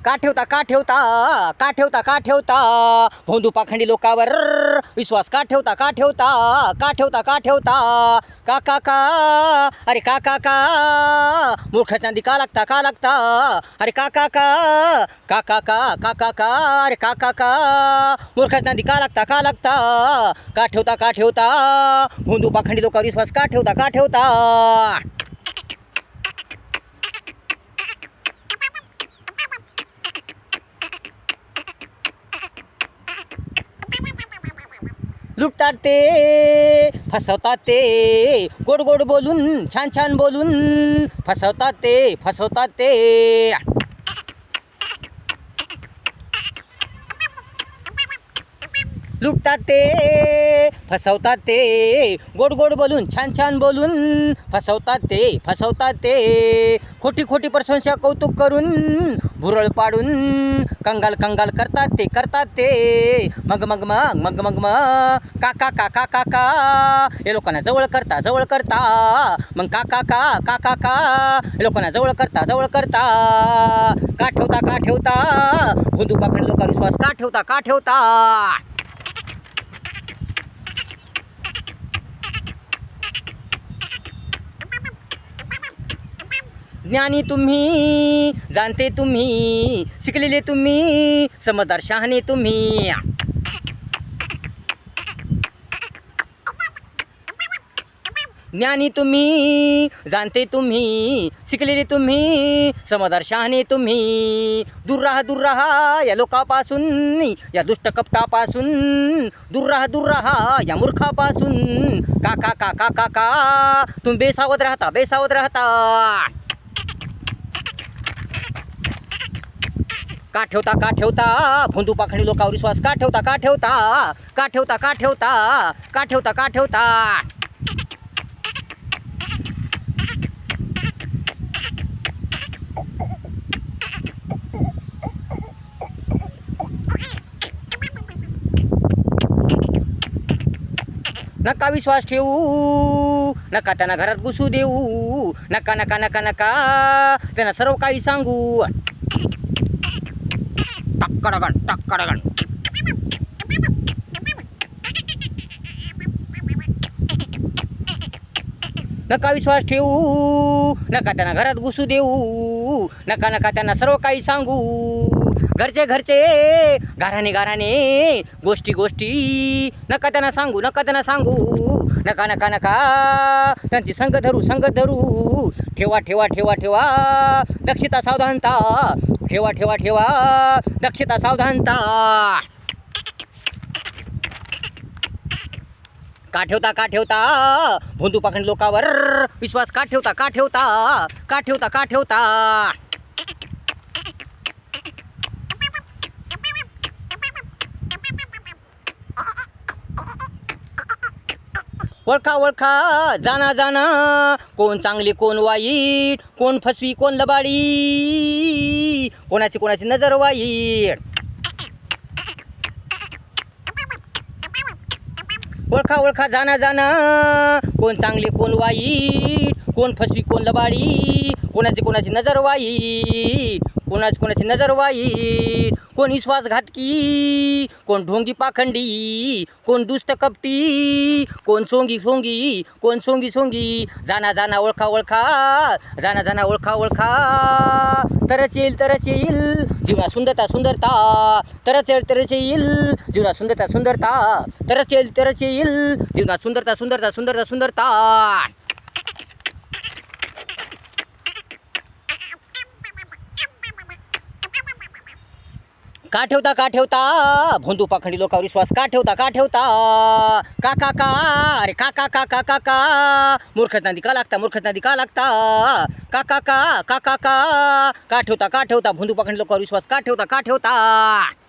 का ठेवता का ठेवता का ठेवता का ठेवता भोंदू पाखंडी लोकावर विश्वास का ठेवता का ठेवता का ठेवता का ठेवता का का का अरे का का का मूर्ख चांदी का लागता अरे का का का का का का का का का अरे का का का मूर्ख चांदी का लागता का ठेवता भोंदू पाखंडी लोकावर विश्वास का ठेवता लुटतात ते फसवतात ते गोड गोड बोलून छान छान बोलून फसवतात ते लुटतात ते फसवतात ते गोड गोड बोलून छान छान बोलून फसवतात ते खोटी खोटी प्रशंसा कौतुक करून भुरळ पाडून कंगाल करतात ते मग का का का का का का हे लोकांना जवळ करता मग का का का का का का हे लोकांना जवळ करता का ठेवता भोंदू पाखंडी लोकांवर विश्वास का ठेवता ज्ञानी तुम्ही जाणते तुम्ही शिकलेले तुम्ही समजदार शहाणे तुम्ही ज्ञानी तुम्ही जाणते तुम्ही शिकलेले तुम्ही समजदार शहाणे तुम्ही दूर राहा या लोकापासून या दुष्ट कपटापासून दूर राहा या मूर्खापासून का का का का का का तुम्ही बेसावध राहता का ठेवता भोंदू पाखंडी लोकांवर विश्वास का ठेवता नका विश्वास ठेवू नका त्यांना घरात घुसू देऊ नका त्यांना सर्व काही सांगू टक्कडगण नका विश्वास ठेवू नका त्यांना घरात घुसू देऊ नका त्यांना सर्व काही सांगू घरचे गाराने गोष्टी नका त्यांना सांगू नका त्यांची संग धरू ठेवा दक्षता सावधानता ठेवा दक्षता सावधानता का ठेवता भोंदू पाखंडी लोकांवर विश्वास का ठेवता ओळखा जाना कोण चांगली कोण वाईट कोण फसवी कोण लबाडी कोणाची नजर वाईट ओळखा जाना कोण चांगली कोण वाईट कोण फसवी कोण लबाडी कोणाची नजर वाईट कोणाची नजर वाईट कोण विश्वासघातकी कोण ढोंगी पाखंडी कोण दुष्ट कपटी कोण सोंगी कोण सोंगी जाना ओळखा तरच येईल जीवना सुंदरता तरच येईल जीवना सुंदरता तरच येईल जीवना सुंदरता का ठेवता भोंदू पाखंडी लोकांवर विश्वास का ठेवता का अरे का मूर्ख चांदी का लागता का ठेवता भोंदू पाखंडी लोकांवर विश्वास का ठेवता